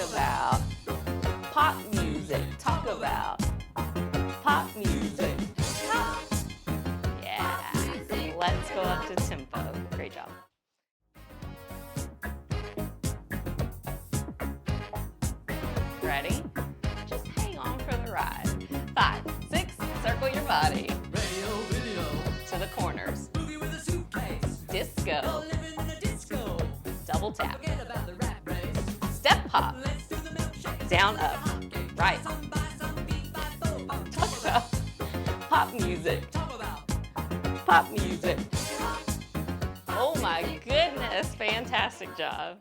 about pop music. Talk about pop music. Pop. Yeah. Let's go up to tempo. Great job. Ready? Just hang on for the ride. 5, 6, circle your body. Radio, video. To the corners. Movie with a suitcase. Disco. All living in a disco. Double tap. Forget about the rat race. Step hop. Let's do the milkshake. Down, up. Right. Some by some, beat by four. Talk about pop music. Talk about Pop music. Oh my goodness, fantastic job.